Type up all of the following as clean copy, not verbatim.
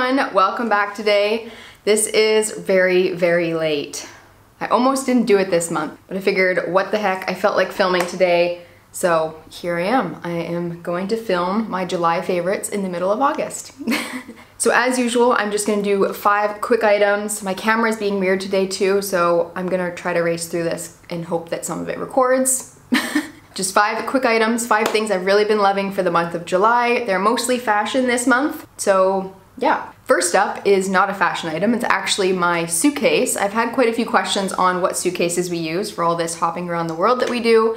everyone, welcome back today. This is very, very late. I almost didn't do it this month, but I figured what the heck, I felt like filming today, so here I am. I am going to film my July favorites in the middle of August. So as usual, I'm just gonna do 5 quick items. My camera is being weird today too, so I'm gonna try to race through this and hope that some of it records. Just 5 quick items, 5 things I've really been loving for the month of July. They're mostly fashion this month, so yeah. First up is not a fashion item, it's actually my suitcase. I've had quite a few questions on what suitcases we use for all this hopping around the world that we do.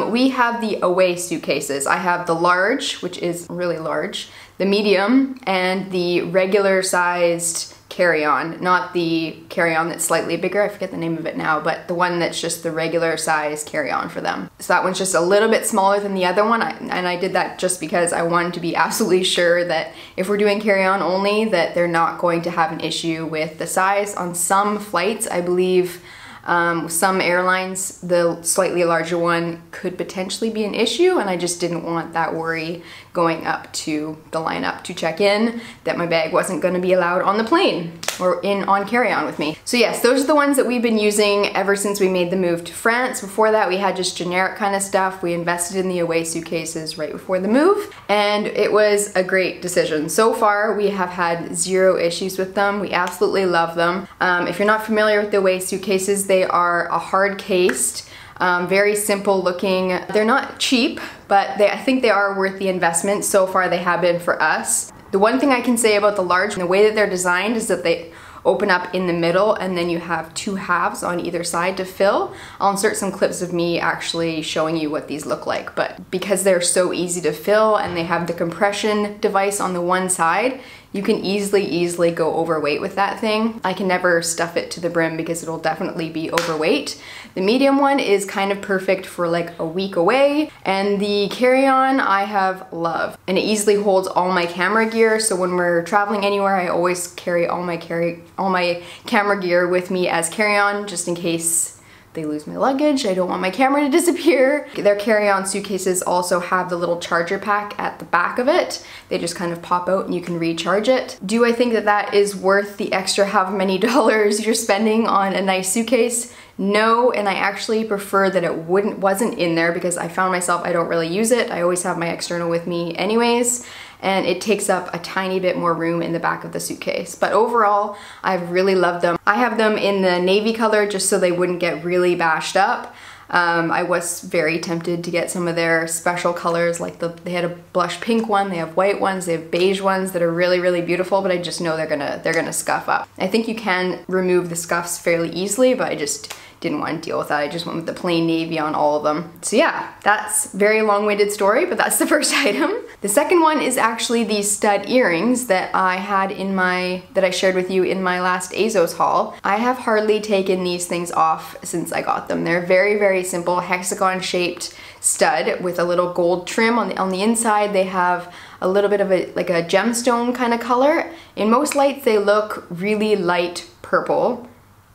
We have the away suitcases. I have the large, which is really large, the medium, and the regular sized carry-on. Not the carry-on that's slightly bigger, I forget the name of it now, but the one that's just the regular size carry-on for them. So that one's just a little bit smaller than the other one, and I did that just because I wanted to be absolutely sure that if we're doing carry-on only, that they're not going to have an issue with the size. On some flights, I believe, some airlines, the slightly larger one could potentially be an issue, and I just didn't want that worry going up to the lineup to check in that my bag wasn't going to be allowed on the plane or on carry-on with me. So yes, those are the ones that we've been using ever since we made the move to France. Before that, we had just generic kind of stuff. We invested in the away suitcases right before the move, and it was a great decision. So far, we have had 0 issues with them. We absolutely love them. If you're not familiar with the away suitcases, they are a hard cased, very simple looking. They're not cheap, but I think they are worth the investment. So far they have been for us. The one thing I can say about the large, the way that they're designed is that they open up in the middle and then you have 2 halves on either side to fill. I'll insert some clips of me actually showing you what these look like, but because they're so easy to fill and they have the compression device on the one side, you can easily go overweight with that thing. I can never stuff it to the brim because it'll definitely be overweight. The medium one is kind of perfect for like a week away, and the carry-on I have loved. And it easily holds all my camera gear, so when we're traveling anywhere, I always carry all my camera gear with me as carry-on, just in case they lose my luggage. I don't want my camera to disappear. Their carry-on suitcases also have the little charger pack at the back of it. They just kind of pop out and you can recharge it. Do I think that that is worth the extra however many dollars you're spending on a nice suitcase? No, and I actually prefer that it wasn't in there because I found myself, I don't really use it. I always have my external with me anyways, and it takes up a tiny bit more room in the back of the suitcase. But overall, I've really loved them. I have them in the navy color just so they wouldn't get really bashed up. I was very tempted to get some of their special colors, like they had a blush pink one, they have white ones, they have beige ones that are really beautiful, but I just know they're gonna scuff up. I think you can remove the scuffs fairly easily, but I just didn't want to deal with that. I just went with the plain navy on all of them. So yeah, that's a very long-winded story, but that's the first item. The second one is actually these stud earrings that I had that I shared with you in my last ASOS haul. I have hardly taken these things off since I got them. They're very simple hexagon-shaped stud with a little gold trim on the inside. They have a little bit of like a gemstone kind of color. In most lights, they look really light purple.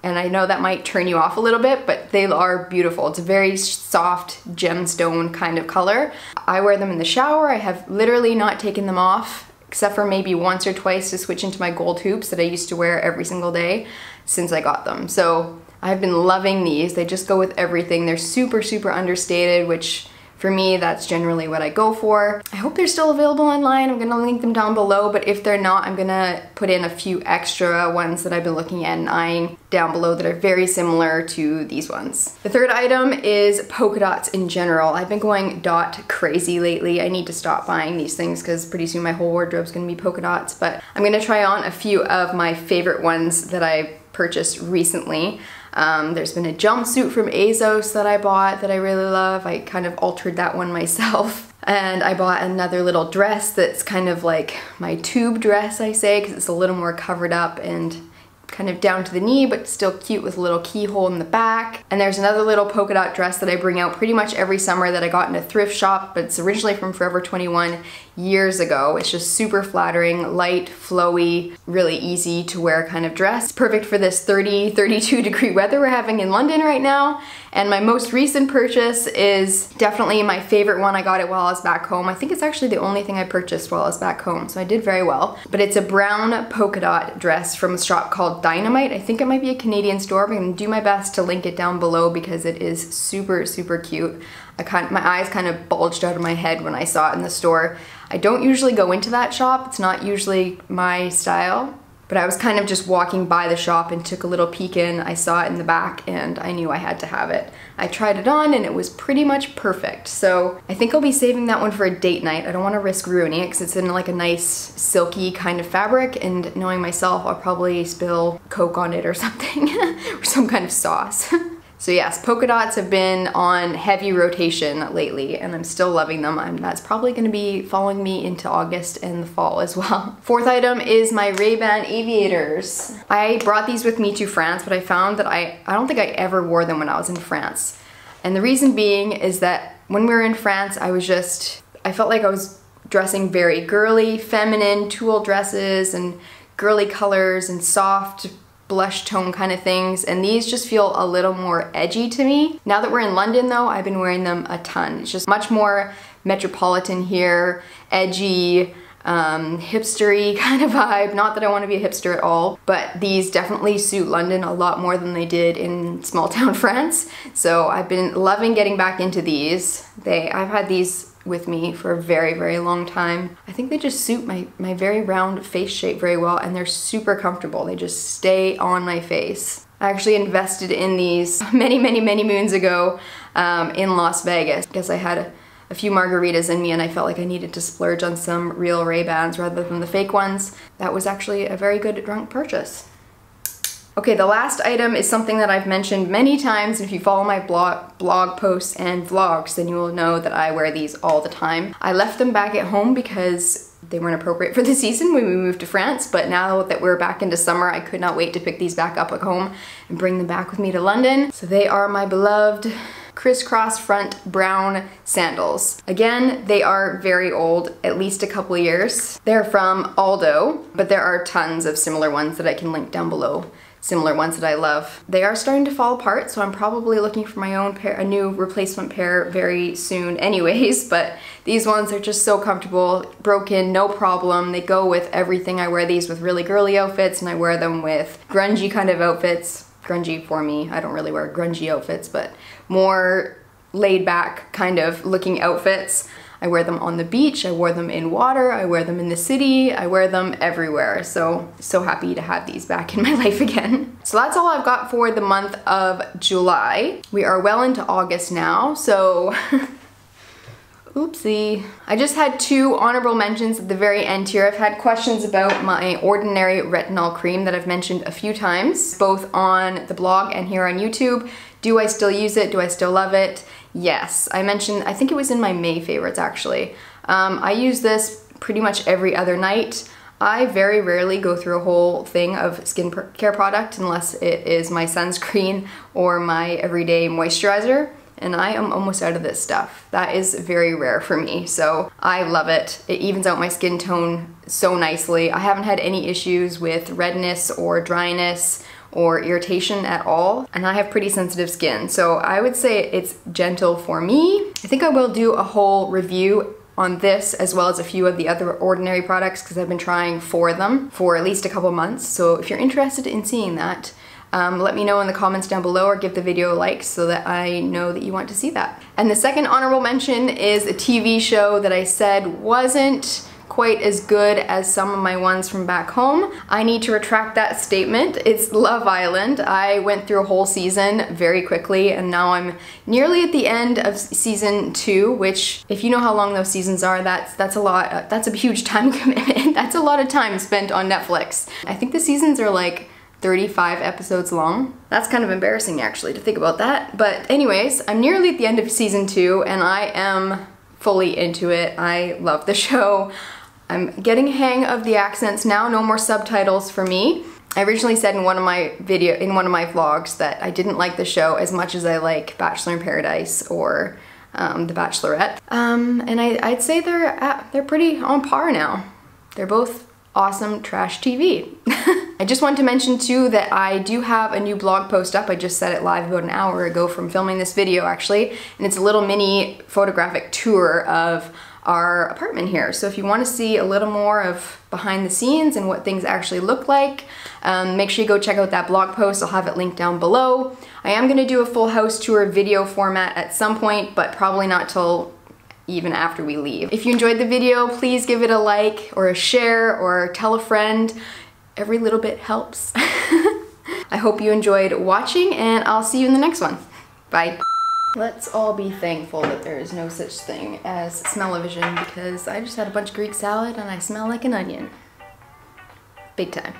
And I know that might turn you off a little bit, but they are beautiful. It's a very soft gemstone kind of color. I wear them in the shower. I have literally not taken them off, except for maybe once or twice to switch into my gold hoops that I used to wear every single day since I got them. So I've been loving these. They just go with everything. They're super understated, which for me, that's generally what I go for. I hope they're still available online. I'm gonna link them down below, but if they're not, I'm gonna put in a few extra ones that I've been looking at and eyeing down below that are very similar to these ones. The third item is polka dots in general. I've been going dot crazy lately. I need to stop buying these things because pretty soon my whole wardrobe's gonna be polka dots, but I'm gonna try on a few of my favorite ones that I purchased recently. There's been a jumpsuit from ASOS that I bought that I really love. I kind of altered that one myself. And I bought another little dress that's kind of like my tube dress, I say, because it's a little more covered up and kind of down to the knee, but still cute with a little keyhole in the back. And there's another little polka dot dress that I bring out pretty much every summer that I got in a thrift shop, but it's originally from Forever 21 years ago. It's just super flattering, light, flowy, really easy to wear kind of dress. It's perfect for this 30, 32 degree weather we're having in London right now. And my most recent purchase is definitely my favorite one. I got it while I was back home. I think it's actually the only thing I purchased while I was back home, so I did very well. But it's a brown polka dot dress from a shop called Dynamite. I think it might be a Canadian store, but I'm gonna do my best to link it down below because it is super, super cute. My eyes kind of bulged out of my head when I saw it in the store. I don't usually go into that shop. It's not usually my style. But I was kind of just walking by the shop and took a little peek in. I saw it in the back and I knew I had to have it. I tried it on and it was pretty much perfect. So I think I'll be saving that one for a date night. I don't want to risk ruining it because it's in like a nice silky kind of fabric, and knowing myself, I'll probably spill Coke on it or something or some kind of sauce. So yes, polka dots have been on heavy rotation lately and I'm still loving them. That's probably going to be following me into August and the fall as well. Fourth item is my Ray-Ban aviators. I brought these with me to France, but I found that I don't think I ever wore them when I was in France. And the reason being is that when we were in France, I felt like I was dressing very girly, feminine, tulle dresses and girly colors and soft blush tone kind of things, and these just feel a little more edgy to me. Now that we're in London though, I've been wearing them a ton. It's just much more metropolitan here, edgy, hipstery kind of vibe. Not that I want to be a hipster at all, but these definitely suit London a lot more than they did in small town France. So I've been loving getting back into these. I've had these with me for a very, very long time. I think they just suit my very round face shape very well, and they're super comfortable. They just stay on my face. I actually invested in these many, many, many moons ago in Las Vegas because I had a few margaritas in me and I felt like I needed to splurge on some real Ray-Bans rather than the fake ones. That was actually a very good drunk purchase. Okay, the last item is something that I've mentioned many times, and if you follow my blog posts and vlogs, then you will know that I wear these all the time. I left them back at home because they weren't appropriate for the season when we moved to France, but now that we're back into summer, I could not wait to pick these back up at home and bring them back with me to London. So they are my beloved crisscross front brown sandals. Again, they are very old, at least a couple years. They're from Aldo, but there are tons of similar ones that I can link down below. Similar ones that I love. They are starting to fall apart, so I'm probably looking for my own pair, a new replacement pair very soon anyways, but these ones are just so comfortable, broken, no problem. They go with everything. I wear these with really girly outfits and I wear them with grungy kind of outfits. Grungy for me, I don't really wear grungy outfits, but more laid back kind of looking outfits. I wear them on the beach, I wear them in water, I wear them in the city, I wear them everywhere. So happy to have these back in my life again. So that's all I've got for the month of July. We are well into August now, so oopsie. I just had two honorable mentions at the very end here. I've had questions about my Ordinary Retinol Cream that I've mentioned a few times, both on the blog and here on YouTube. Do I still use it? Do I still love it? Yes, I mentioned, I think it was in my May favorites actually. I use this pretty much every other night. I very rarely go through a whole thing of skincare product unless it is my sunscreen or my everyday moisturizer, and I am almost out of this stuff. That is very rare for me, so I love it. It evens out my skin tone so nicely. I haven't had any issues with redness or dryness or irritation at all, and I have pretty sensitive skin, so I would say it's gentle for me. I think I will do a whole review on this as well as a few of the other Ordinary products because I've been trying for them for at least a couple months, so if you're interested in seeing that, let me know in the comments down below or give the video a like so that I know that you want to see that. And the second honorable mention is a TV show that I said wasn't quite as good as some of my ones from back home. I need to retract that statement. It's Love Island. I went through a whole season very quickly and now I'm nearly at the end of season 2, which if you know how long those seasons are, that's a lot, that's a huge time commitment. That's a lot of time spent on Netflix. I think the seasons are like 35 episodes long. That's kind of embarrassing actually to think about that. But anyways, I'm nearly at the end of season 2 and I am fully into it. I love the show. I'm getting a hang of the accents now, no more subtitles for me. I originally said in one of my vlogs that I didn't like the show as much as I like Bachelor in Paradise or The Bachelorette. And I'd say they're pretty on par now. They're both awesome trash TV. I just wanted to mention too that I do have a new blog post up. I just set it live about an hour ago from filming this video actually, and it's a little mini photographic tour of our apartment here. So if you want to see a little more of behind the scenes and what things actually look like, make sure you go check out that blog post. I'll have it linked down below. I am going to do a full house tour video format at some point, but probably not till even after we leave. If you enjoyed the video, please give it a like or a share or tell a friend. Every little bit helps. I hope you enjoyed watching, and I'll see you in the next one. Bye. Let's all be thankful that there is no such thing as smell-o-vision, because I just had a bunch of Greek salad and I smell like an onion. Big time.